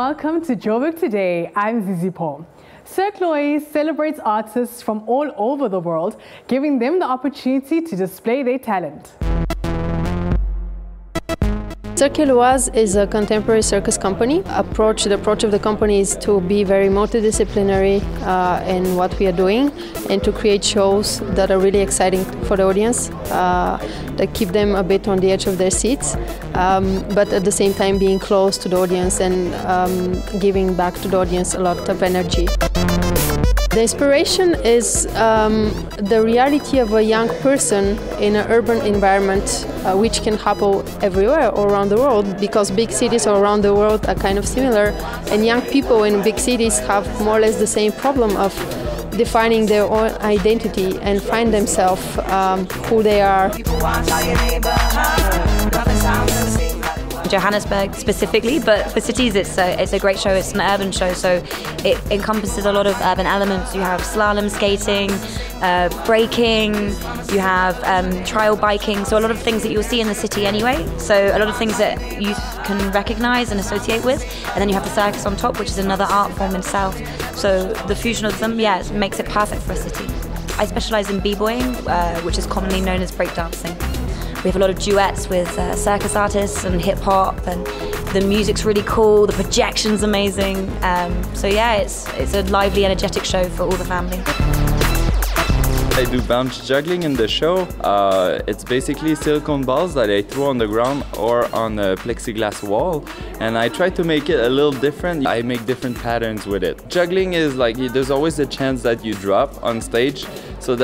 welcome to Joburg Today. I'm Zizi Paul. Cirque Lois celebrates artists from all over the world, giving them the opportunity to display their talent. Cirque Lois is a contemporary circus company. The approach of the company is to be very multidisciplinary in what we are doing and to create shows that are really exciting for the audience, that keep them a bit on the edge of their seats, but at the same time being close to the audience and giving back to the audience a lot of energy. The inspiration is the reality of a young person in an urban environment, which can happen everywhere all around the world, because big cities all around the world are kind of similar, and young people in big cities have more or less the same problem of defining their own identity and find themselves who they are. Johannesburg specifically, but for cities it's a great show. It's an urban show, so it encompasses a lot of urban elements. You have slalom skating, breaking, you have trial biking, so a lot of things that you'll see in the city anyway, so a lot of things that you can recognise and associate with, and then you have the circus on top, which is another art form in itself, so the fusion of them, yeah, it makes it perfect for a city. I specialise in b-boying, which is commonly known as breakdancing. We have a lot of duets with circus artists and hip-hop, and the music's really cool, the projection's amazing. So yeah, it's a lively, energetic show for all the family. I do bounce juggling in the show. It's basically silicone balls that I throw on the ground or on a plexiglass wall, and I try to make it a little different. I make different patterns with it. Juggling is like, there's always a chance that you drop on stage, so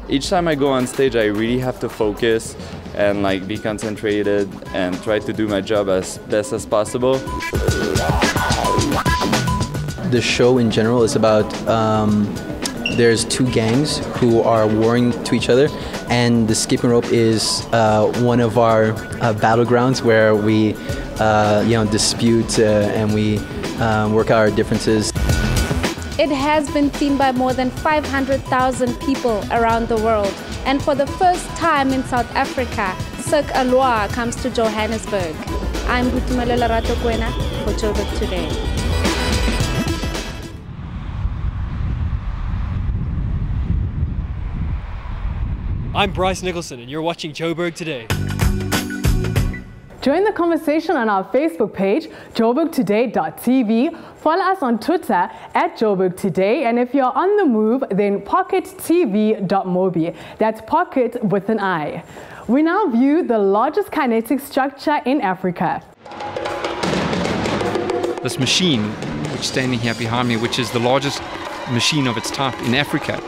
each time I go on stage I really have to focus and like be concentrated and try to do my job as best as possible. The show in general is about there's two gangs who are warring to each other, and the skipping rope is one of our battlegrounds where we dispute and we work out our differences. It has been seen by more than 500,000 people around the world, and for the first time in South Africa, Cirque Lois comes to Johannesburg. I'm Gutumelela Ratokwena for Joburg Today. I'm Bryce Nicholson, and you're watching Joburg Today. Join the conversation on our Facebook page, joburgtoday.tv. Follow us on Twitter @JoburgToday. And if you're on the move, then pockettv.mobi. That's pocket with an I. We now view the largest kinetic structure in Africa. This machine, which is standing here behind me, which is the largest machine of its type in Africa,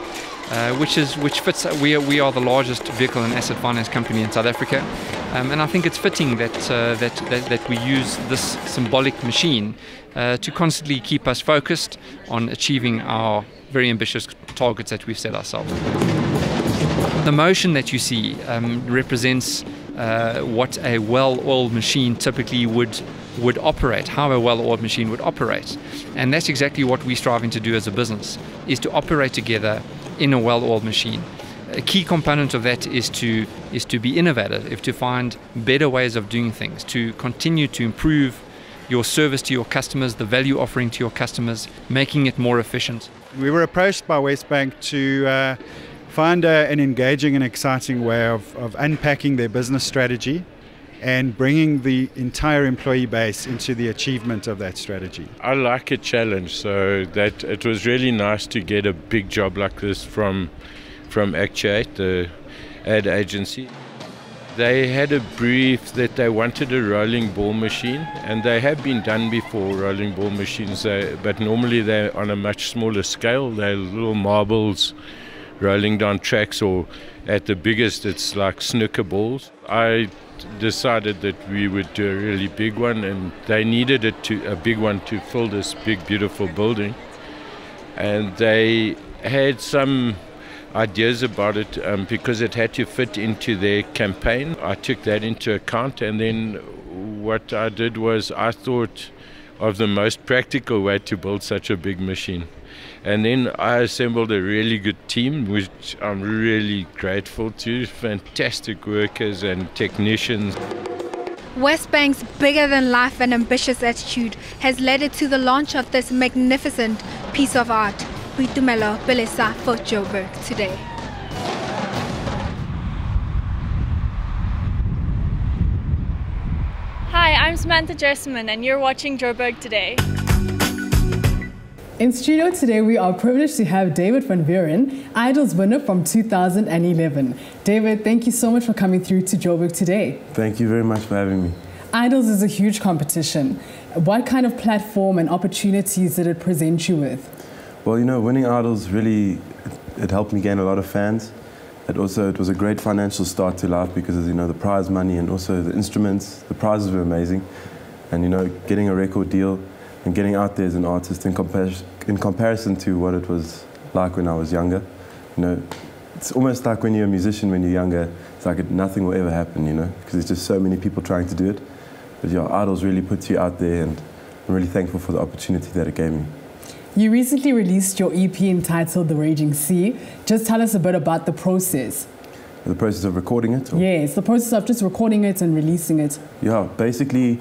which fits. We are the largest vehicle and asset finance company in South Africa, and I think it's fitting that we use this symbolic machine to constantly keep us focused on achieving our very ambitious targets that we've set ourselves. The motion that you see represents what a well-oiled machine typically would operate, how a well-oiled machine would operate, and that's exactly what we're striving to do as a business, is to operate together in a well-oiled machine. A key component of that is to be innovative, to find better ways of doing things, to continue to improve your service to your customers, the value offering to your customers, making it more efficient. We were approached by Westbank to find an engaging and exciting way of unpacking their business strategy and bringing the entire employee base into the achievement of that strategy. I like a challenge, so that it was really nice to get a big job like this from Actuate, the ad agency. They had a brief that they wanted a rolling ball machine, and they have been done before, rolling ball machines, but normally they're on a much smaller scale. They're little marbles rolling down tracks, or at the biggest it's like snooker balls. I decided that we would do a really big one, and they needed a big one to fill this big beautiful building, and they had some ideas about it because it had to fit into their campaign. I took that into account, and then what I did was I thought of the most practical way to build such a big machine. And then I assembled a really good team, which I'm really grateful to, fantastic workers and technicians. Westbank's bigger-than-life and ambitious attitude has led it to the launch of this magnificent piece of art. Boitumelo Pelesa for Joburg Today. Hi, I'm Samantha Jessamine and you're watching Joburg Today. In studio today, we are privileged to have David van Vuuren, Idols winner from 2011. David, thank you so much for coming through to Joburg Today. Thank you very much for having me. Idols is a huge competition. What kind of platform and opportunities did it present you with? Well, you know, winning Idols really, it helped me gain a lot of fans. It was a great financial start to life because, you know, the prize money and also the instruments, the prizes were amazing. And, you know, getting a record deal and getting out there as an artist in comparison to what it was like when I was younger. You know, it's almost like when you're a musician when you're younger, it's like nothing will ever happen, you know, because there's just so many people trying to do it. But your Idols really puts you out there, and I'm really thankful for the opportunity that it gave me. You recently released your EP entitled The Raging Sea. Just tell us a bit about the process. The process of recording it? Or? Yes, the process of just recording it and releasing it. Yeah, basically,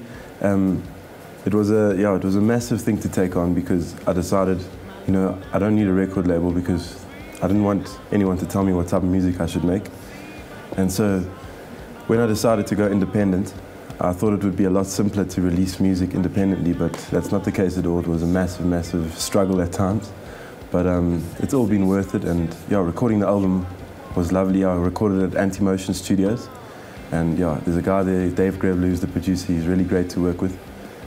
it was a massive thing to take on because I decided, you know, I don't need a record label because I didn't want anyone to tell me what type of music I should make. And so when I decided to go independent, I thought it would be a lot simpler to release music independently, but that's not the case at all. It was a massive, massive struggle at times. But it's all been worth it, and yeah, recording the album was lovely. I recorded at Antimotion Studios, and yeah, there's a guy there, Dave Grevelu, who's the producer. He's really great to work with.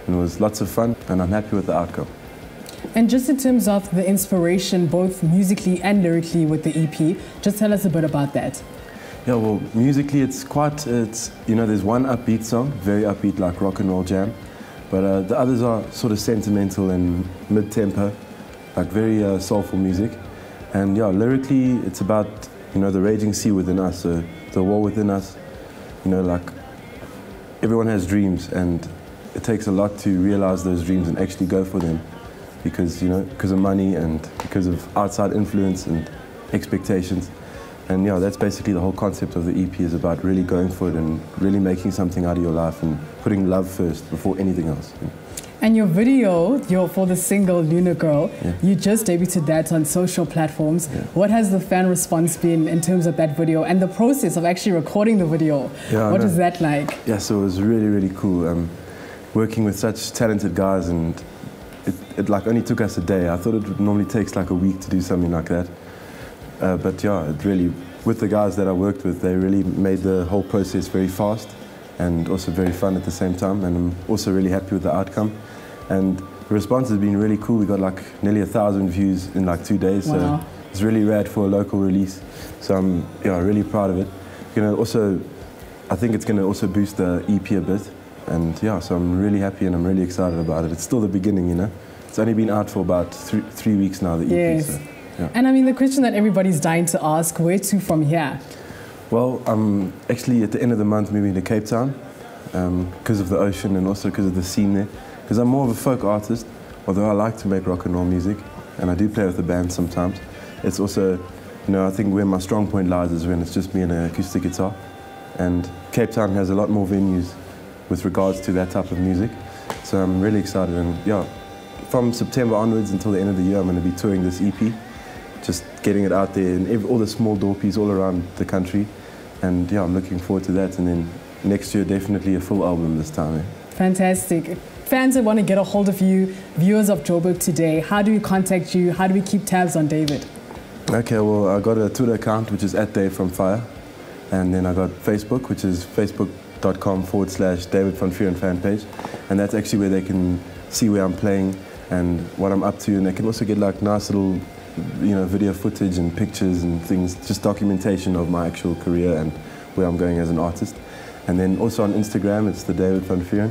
And it was lots of fun, and I'm happy with the outcome. And just in terms of the inspiration, both musically and lyrically with the EP, just tell us a bit about that. Yeah, well, musically it's you know, there's one upbeat song, very upbeat, like Rock and Roll Jam, but the others are sort of sentimental and mid-tempo, like very soulful music. And yeah, lyrically it's about, you know, the raging sea within us, so the war within us, you know, like everyone has dreams, and it takes a lot to realize those dreams and actually go for them because, you know, because of money and because of outside influence and expectations. And yeah, that's basically the whole concept of the EP, is about really going for it and really making something out of your life and putting love first before anything else. And your video, for the single Lunar Girl, yeah. You just debuted that on social platforms. Yeah. What has the fan response been in terms of that video and the process of actually recording the video? Yeah, what is that like? Yeah, so it was really, really cool. Working with such talented guys, and it like only took us a day. I thought it normally takes like a week to do something like that. But yeah, it really, with the guys that I worked with, they really made the whole process very fast and also very fun at the same time. And I'm also really happy with the outcome. And the response has been really cool. We got like nearly 1,000 views in like 2 days. Wow. So it's really rad for a local release. So I'm really proud of it. You know, also, I think it's going to also boost the EP a bit. And yeah, so I'm really happy and I'm really excited about it. It's still the beginning, you know. It's only been out for about three weeks now, the EP. Yes. So, yeah. And I mean, the question that everybody's dying to ask, where to from here? Well, I'm actually at the end of the month moving to Cape Town because of the ocean and also because of the scene there. Because I'm more of a folk artist, although I like to make rock and roll music, and I do play with the band sometimes. It's also, you know, I think where my strong point lies is when it's just me and an acoustic guitar. And Cape Town has a lot more venues with regards to that type of music. So I'm really excited, and yeah, from September onwards until the end of the year, I'm going to be touring this EP, just getting it out there in all the small doorpies all around the country. And yeah, I'm looking forward to that. And then next year, definitely a full album this time. Fantastic. Fans that want to get a hold of you, viewers of Joburg Today, how do we contact you? How do we keep tabs on David? Okay, well, I got a Twitter account, which is @DaveFromFire. And then I got Facebook, which is facebook.com/David van Vuuren fan page. And that's actually where they can see where I'm playing and what I'm up to. And they can also get like nice little, you know, video footage and pictures and things, just documentation of my actual career and where I'm going as an artist. And then also on Instagram, it's the David van Vuuren.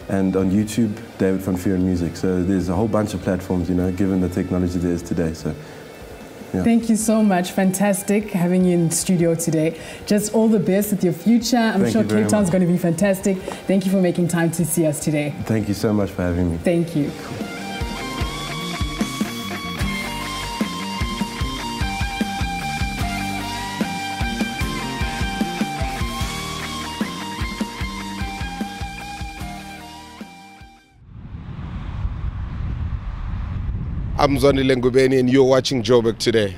And on YouTube, David van Vuuren Music. So there's a whole bunch of platforms, you know, given the technology there is today. So, yeah. Thank you so much. Fantastic having you in the studio today. Just all the best with your future. I'm sure Cape Town's going to be fantastic. Thank you for making time to see us today. Thank you so much for having me. Thank you. I'm Zondile Ngubeni and you're watching Joburg Today.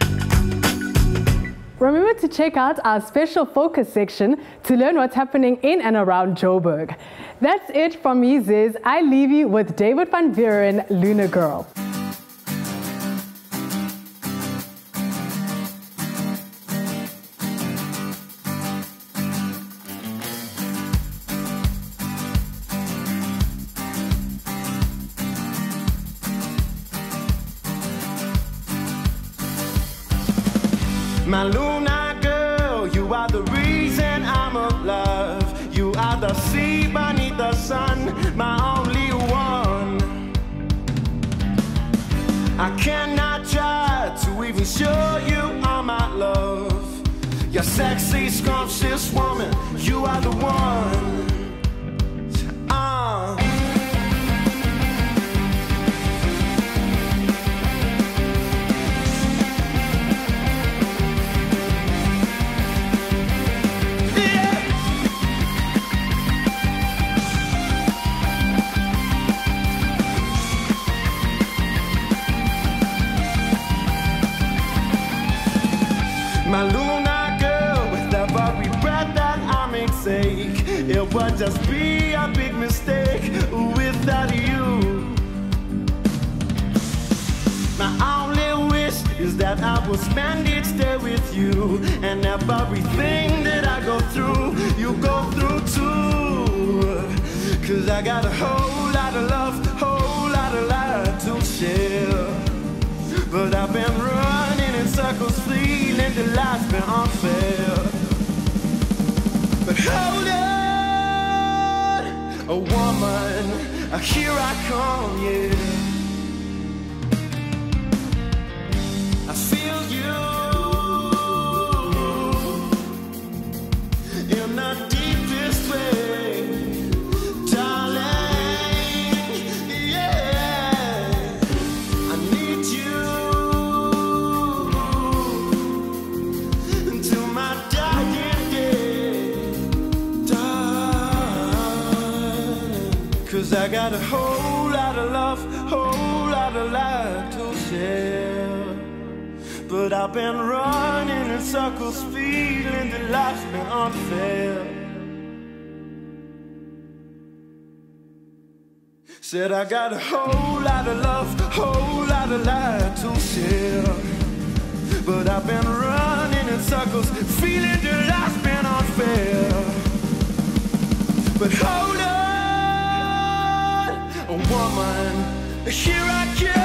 Remember to check out our special focus section to learn what's happening in and around Joburg. That's it from me, Ziz. I leave you with David van Vuuren, Lunar Girl. My lunar girl, you are the reason I'm alive. You are the sea beneath the sun, my only one. I cannot try to even show you all my love. You're sexy, scrumptious woman, you are the one. My lunar girl, with every breath that I may take, it would just be a big mistake without you. My only wish is that I will spend each day with you, and everything that I go through, you go through too. Cause I got a whole lot of love, whole lot of light to share. But I've been running in circles, feeling the life's been unfair. But hold on, a woman, here I come, yeah. I feel you in the deepest way, darling, yeah. I need you. Cause I got a whole lot of love, whole lot of light to share. But I've been running in circles, feeling that life's been unfair. Said I got a whole lot of love, whole lot of light to share. But I've been running in circles, feeling that life's been unfair. But hold on, a woman, here I come.